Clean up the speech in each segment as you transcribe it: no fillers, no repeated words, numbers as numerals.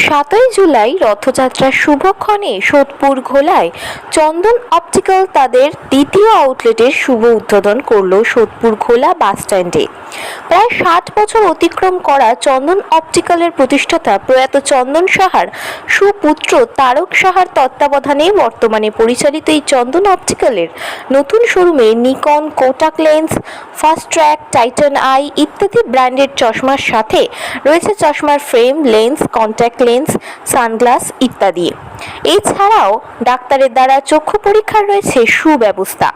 7ই জুলাই রথযাত্রার শুভক্ষণে সোদপুর ঘোলায় চন্দন অপটিক্যাল তাদের দ্বিতীয় আউটলেটের শুভ উদ্বোধন করল সোদপুর ঘোলা বাস স্ট্যান্ডে। প্রায় 60 বছর অতিক্রম করা চন্দন অপটিক্যালের প্রতিষ্ঠাতা প্রয়াত চন্দন সাহার সুপুত্র তারক সাহার তত্ত্বাবধানে বর্তমানে পরিচালিত এই চন্দন অপটিক্যালের নতুন শোরুমে Nikon, Kotak lens, fast track, Titan I ইত্যাদি ব্র্যান্ডের চশমার সাথে রয়েছে চশমার frame, lens, contact lens, sunglass ইত্যাদি। এছাড়াও ডাক্তারের দ্বারা চক্ষু পরীক্ষার রয়েছে সুব্যবস্থা।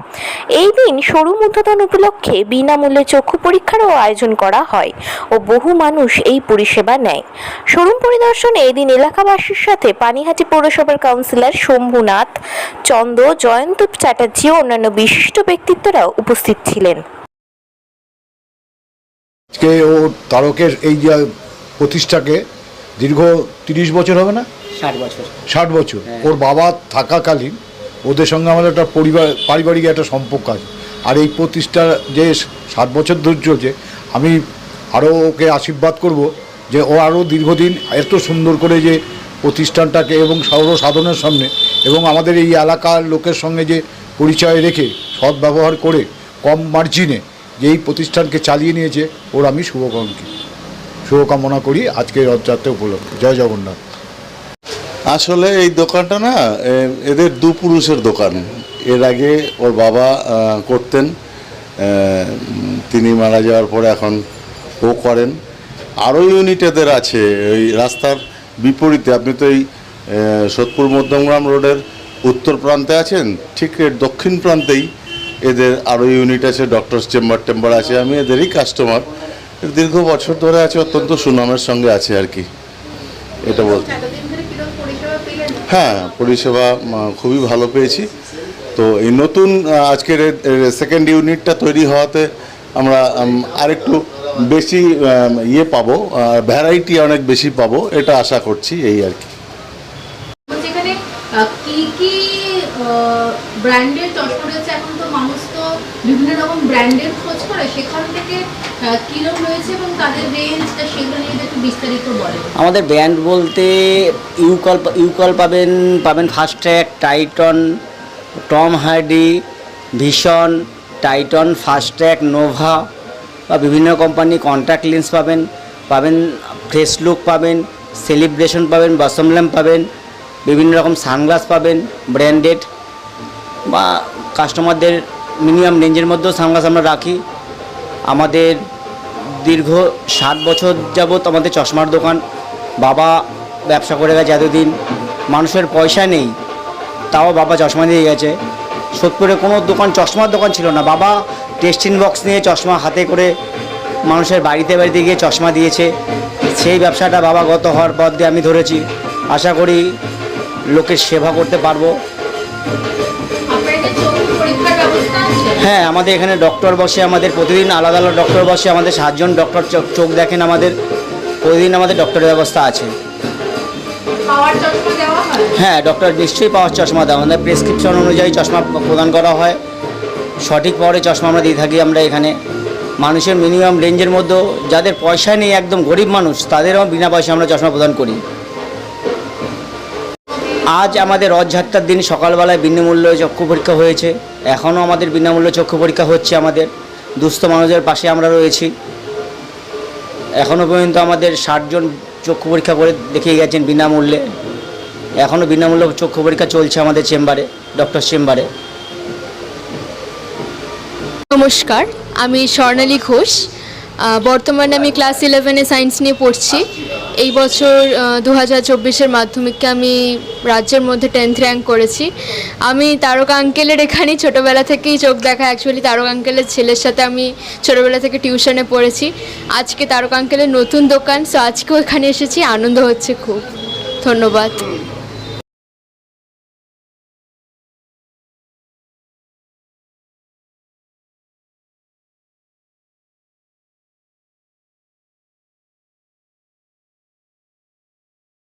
এই দিন শোরুম উদ্বোধন উপলক্ষে বিনামূল্যে চক্ষু পরীক্ষারও আয়োজন করা হয় ও বহু মানুষ এই পরিষেবা নেয়। শোরুম পরিদর্শনে এদিন এলাকাবাসীর সাথে পানিহাটি পৌরসভার কাউন্সিলর শম্ভুনাথ চন্দ, জয়ন্ত চ্যাটার্জি ও অন্যান্য বিশিষ্ট ব্যক্তিত্বরাও উপস্থিত ছিলেন। আজকে ও তারকের এই যে প্রতিষ্ঠাকে দীর্ঘ 30 বছর হবে না, 60 বছর ওর বাবা থাকাকালীন ওদের সঙ্গে আমাদের একটা পারিবারিক একটা সম্পর্ক আছে। আর এই প্রতিষ্ঠা যে 60 বছর ধরে চলছে, আমি আরও ওকে আশীর্বাদ করব যে ও আরও দীর্ঘদিন এত সুন্দর করে যে প্রতিষ্ঠানটাকে এবং সর্বসাধারণের সামনে এবং আমাদের এই এলাকার লোকের সঙ্গে যে পরিচয় রেখে সৎ ব্যবহার করে কম মার্জিনে যে এই প্রতিষ্ঠানকে চালিয়ে নিয়েছে, ওর আমি শুভকামনা করি আজকে রথযাত্রা উপলক্ষে। জয় জগন্নাথ। আসলে এই দোকানটা না এদের দু পুরুষের দোকান। এর আগে ওর বাবা করতেন, তিনি মারা যাওয়ার পরে এখন ও করেন। আরও ইউনিট এদের আছে ওই রাস্তার বিপরীতে। আপনি তো এই সোদপুর মধ্যমগ্রাম রোডের উত্তর প্রান্তে আছেন, ঠিক এর দক্ষিণ প্রান্তেই এদের আরও ইউনিট আছে, ডক্টরস চেম্বার আছে। আমি এদেরই কাস্টমার, দীর্ঘ বছর ধরে আছে, অত্যন্ত সুনামের সঙ্গে আছে আর কি, এটা বলতে। হ্যাঁ, পরিষেবা খুবই ভালো পেয়েছি। তো এই নতুন আজকের সেকেন্ড ইউনিটটা তৈরি হওয়াতে আমরা আরেকটু বেশি পাবো, ভ্যারাইটি অনেক বেশি পাবো, এটা আশা করছি, এই আর কি। ব্র্যান্ডের চশমা রয়েছে, এখন তো মানুষ তো বিভিন্ন রকম ব্র্যান্ডের খোঁজ করে, সেখান থেকে কিরকম রয়েছে এবং তাদের রেঞ্জটা সেগুলো নিয়ে একটু বিস্তারিত বলেন। আমাদের ব্র্যান্ড বলতে ইউকল পাবেন Fastrack, Titan, Tom Hardy, Vision, Titan, Fastrack, Nova বা বিভিন্ন কোম্পানি, কন্ট্যাক্ট লেন্স পাবেন ফ্রেশ লুক পাবেন, সেলিব্রেশন পাবেন, বসম ল্যাম্প পাবেন, বিভিন্ন রকম সানগ্লাস পাবেন ব্র্যান্ডেড, বা কাস্টমারদের মিনিমাম রেঞ্জের মধ্যেও সানগ্লাস আমরা রাখি। আমাদের দীর্ঘ 60 বছর যাবৎ আমাদের চশমার দোকান। বাবা ব্যবসা করে গেছে এতদিন, মানুষের পয়সা নেই তাও বাবা চশমা দিয়ে গেছে। সোদপুরে কোনো চশমার দোকান ছিল না, বাবা টেস্টিং বক্স নিয়ে চশমা হাতে করে মানুষের বাড়িতে গিয়ে চশমা দিয়েছে। সেই ব্যবসাটা বাবা গত হওয়ার পর দিয়ে আমি ধরেছি। আশা করি লোকের সেবা করতে পারবো। হ্যাঁ, আমাদের এখানে ডক্টর বসে, আমাদের প্রতিদিন আলাদা আলাদা ডক্টর বসে, আমাদের 7 জন ডক্টর চোখ দেখেন আমাদের, প্রতিদিন আমাদের ডক্টরের ব্যবস্থা আছে। হ্যাঁ, ডক্টর নিশ্চয়ই পাওয়ার চশমা দেওয়া, আমাদের প্রেসক্রিপশন অনুযায়ী চশমা প্রদান করা হয়। সঠিক পাওয়ারে চশমা আমরা দিয়ে থাকি। আমরা এখানে মানুষের মিনিমাম রেঞ্জের মধ্যেও, যাদের পয়সা নেই, একদম গরিব মানুষ, তাদেরও বিনা পয়সা আমরা চশমা প্রদান করি। আজ আমাদের রথযাত্রার দিন সকালবেলায় বিনামূল্যে চক্ষু পরীক্ষা হয়েছে, এখনও আমাদের বিনামূল্যে চক্ষু পরীক্ষা হচ্ছে। আমাদের দুস্থ মানুষদের পাশে আমরা রয়েছি। এখনও পর্যন্ত আমাদের 60 জন চক্ষু পরীক্ষা করে দেখিয়ে গেছেন বিনামূল্যে। এখনও বিনামূল্যে চক্ষু পরীক্ষা চলছে আমাদের চেম্বারে, ডক্টর চেম্বারে। নমস্কার, আমি স্বর্ণালী ঘোষ। বর্তমানে আমি ক্লাস 11-এ সায়েন্স নিয়ে পড়ছি। এই বছর 2024-এর মাধ্যমিককে আমি রাজ্যের মধ্যে 10th র্যাঙ্ক করেছি। আমি তারক আঙ্কেলের এখানেই ছোটোবেলা থেকেই চোখ দেখা। অ্যাকচুয়ালি তারক আঙ্কেলের ছেলের সাথে আমি ছোটোবেলা থেকে টিউশনে পড়েছি। আজকে তারক আঙ্কেলের নতুন দোকান, সো আজকেও এখানে এসেছি, আনন্দ হচ্ছে খুব। ধন্যবাদ।